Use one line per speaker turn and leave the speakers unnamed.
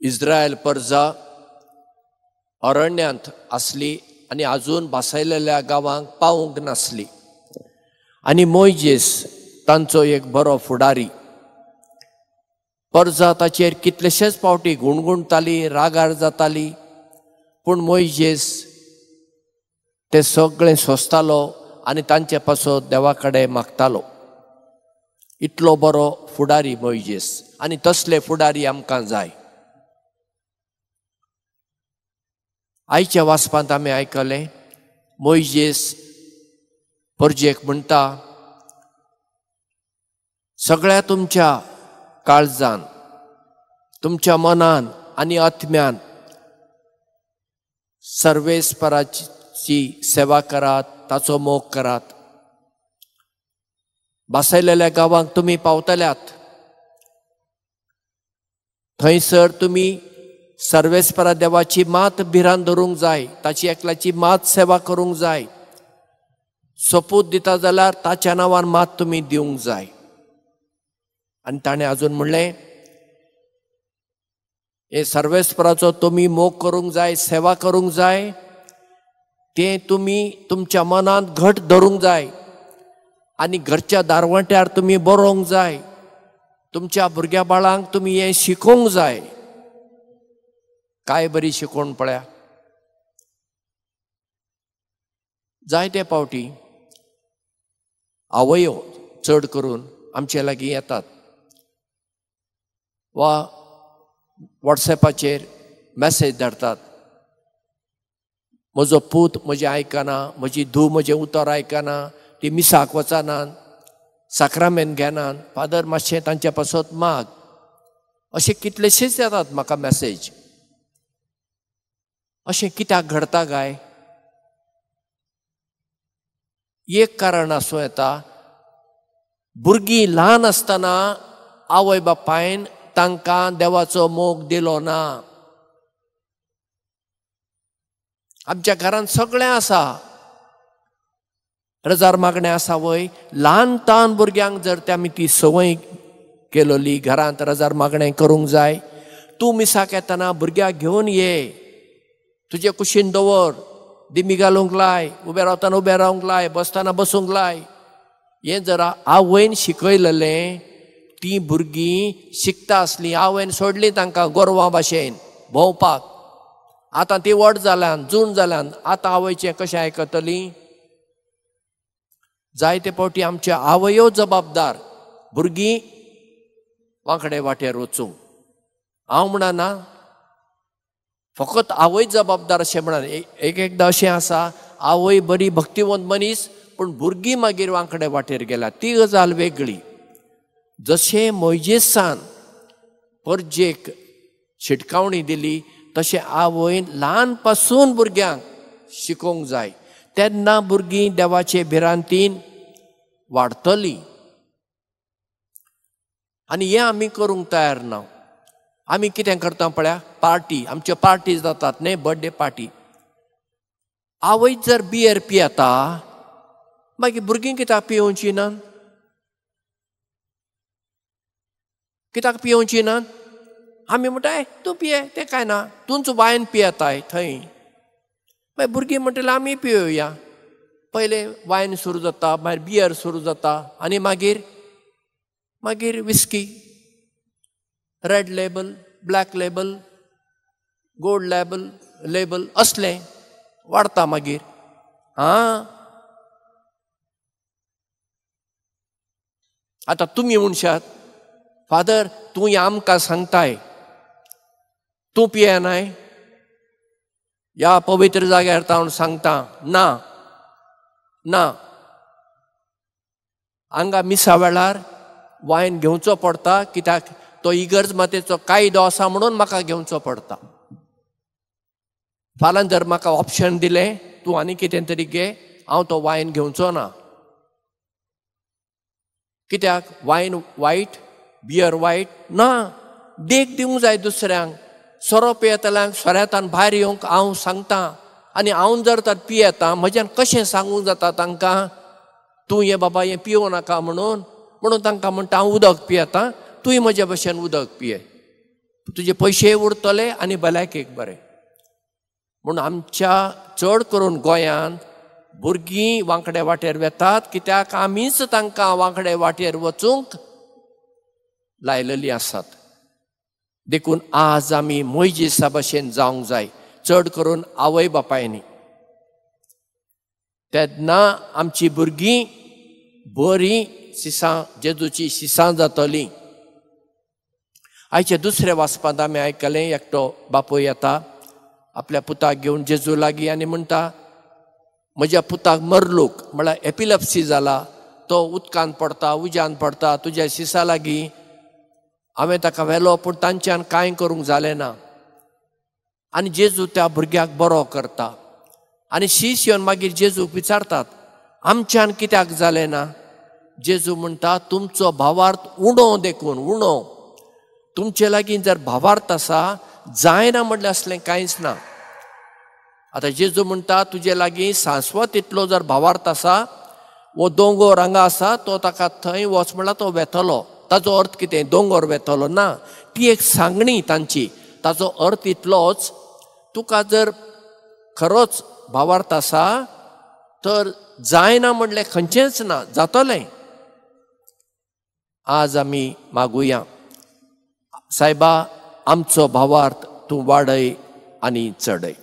इस्रायल पर्जा अरण्यांत असली आणि अजून भासायलेल्या गांवांक पावूंक नासली आणि मोइजेस तांचो एक बरो फुडारी पर्जा ताचेर कितलेशेच फावटी गुणगुणताली रागार जाताली पूण मोइजेस ते सगळें सोंसतालो आनी तांचे पासत देवा कडेन मागतालो. इतलो बरो फुडारी मोइजेस आनी तसले फुडारी आमकां जाय. आयच्या वाचपांत आमी आयकलें मोइजेस पर्जेक म्हणटा सगळ्या तुमच्या काळजान तुमच्या मनान आनी आत्म्यान सर्वेस्पराची सेवा करात, ताचो मोग करात. भासायलेल्या गांवांक तुमी पावतल्यात थंयसर तुमी सर्वेस्परा देवाची मात भिरान धरूंक जाय, ताची एकल्याची मात सेवा करूंक जाय. सोपूत दिता जाल्यार ताच्या नांवान मात तुमी दिवंक जाय. आनी ताणें अजून म्हणलें हे सर्वेस्पराचो तुमी मोग करूंक जाय, सेवा करूंक जाय, तें तुमी तुमच्या मनांत घट धरूंक जाय आनी घरच्या दारवट्यार तुमी बरोवंक जाय. तुमच्या भुरग्या बाळांक तुमी हें शिकोवंक जाय. काय बरी शिकोवन पळया. जायते फावटी आवयो चड करून आमचे लागीं येतात वा वॉट्सॅपाचेर मॅसेज धाडटात म्हजो पूत म्हजें आयकना, म्हजी धूव म्हजें उतर आयकना, ती मिसाक वचनात, साक्रामेंत घेनात, फादर मातशें तांचे पासत माग. अशें कितलेशेच येतात म्हाका मॅसेज. अशें कित्याक घडता काय? एक कारण आसूं येता भुरगीं ल्हान आसतना आवय बापायन तांकां देवाचो मोग दिलो ना. आमच्या घरांत सगळें आसा, रजार मागणें आसा वय. ल्हान तान भुरग्यांक जर ते आमी ती संवय केलोली घरांत रजार मागणें करूंक जाय. तूं मिसाक येतना भुरग्याक घेवन ये, तुजे कुशीन दवर, दिमी घालूंक लाय, उबें रावतना उबें रावंक लाय, बसतना बसूंक लाय. हें जर आवयन शिकयलेलें ती भुरगीं शिकता आसलीं. आवयन सोडली तांकां गोरवां भाशेन भोंवपाक. आतां ती व्हड जाल्यान, जून जाल्यान, आतां आवयचें कशें आयकतलीं? जायते फावटी आमच्या आवयो जबाबदार भुरगीं वांकडे वाटेर वचूंक. हांव म्हणना फकत आवय जबाबदार अशें म्हणना. एकदां अशें आसा आवय बरी भक्तिवंत मनीस पूण भुरगीं मागीर वांकडे वाटेर गेल्या, ती गजाल वेगळी. जशें मोइजेसान पर्जेक शिटकावणी दिली तशें आवयन ल्हान पासून भुरग्यांक शिकोवंक जाय. तेन्ना भुरगीं देवाचे भिरांतीन वाडटलीं. आनी हें आमी करूंक तयार ना. आमी कितें करता पळया, पार्टी, आमच्यो पार्टी जातात न्ही, बर्थडे पार्टी. आवय जर बियर पियेता मागीर भुरगीं कित्याक पिवची ना? कित्याक पिवची ना? आमी म्हणटाय तूं पिये, तें कांय ना, तूंच वायन पियेताय थंय. मागीर भुरगीं म्हणटलीं आमी पियोया. पयलें वायन सुरू जाता, मागीर बियर सुरू जाता आनी मागीर whisky, red label, black label, gold label असलें वाडता मागीर. आतां तुमी म्हणशात फादर तूं आमकां सांगताय तूं पियेनाय, ह्या पवित्र जाग्यार हांव सांगता ना ना. हांगा मिसा वेळार वायन घेवचो पडटा कित्याक तो इगर्ज मातेचो कायदो आसा म्हणून म्हाका घेवचो पडटा. फाल्यां जर म्हाका ऑप्शन दिलें तूं आनी कितें तरी घे, हांव तो वायन घेवचो ना. कित्याक वायन वायट, बियर वायट ना. देख दिवंक जाय दुसऱ्यांक. सोरो पियेतल्यांक सोऱ्यांतल्यान भायर येवंक हांव सांगता. आनी हांव जर तर पियेता म्हज्यान कशें सांगूंक जाता तांकां तूं हें बाबा हें पिवं नाका म्हणून तांकां म्हणटा हांव उदक पियेता, तूंय म्हजे भशेन उदक पिये. तुजे पयशे उरतले आनी भलायकेक बरें. म्हूण आमच्या चड करून गोंयांत भुरगीं वांकडे वाटेर वेतात कित्याक आमीच तांकां वांकडे वाटेर वचूंक लायलेलीं आसात. देखून आज आमी मोइजेसा भशेन जावंक जाय, चड करून आवय बापायनी. तेन्ना आमची भुरगीं बरीं सिसां जेजूची सिसां जातलीं. आयचे दुसरे वाचपांत आमी आयकलें एकटो बापूय येता आपल्या पुताक घेवन जेजू लागीं आनी म्हणटा, म्हज्या पुताक मरलूक म्हळ्यार एपिलेप्सी जाला, तो उदकांत पडटा उज्यान पडटा, तुज्या सिसा लागीं हांवें ताका व्हेलो पूण तांच्यान कांय करूंक जालें ना. आनी जेजू त्या भुरग्याक बरो करता. आनी शीश येवन मागीर जेजूक विचारतात, आमच्यान कित्याक जालें ना? जेजू म्हणटा, तुमचो भावार्थ उणो देखून उणो. तुमचे लागीं जर भावार्थ आसा, जायना म्हणलें असलें कांयच ना. आतां जेजू म्हणटा, तुजे लागीं सांस्वत इतलो जर भावार्थ आसा, वो दोंगर हांगा आसा, तो ताका थंय वच म्हणल्यार तो वेतलो. ताचो अर्थ कितें? दोंगर वेतलो ना, ती एक सांगणी तांची. ताचो अर्थ इतलोच, तुका जर खरोच भावार्थ आसा तर जायना म्हणलें खंयचेंच ना, जातलें. आज आमी मागुया, सायबा आमचो भावार्थ तूं वाडय आनी चडय.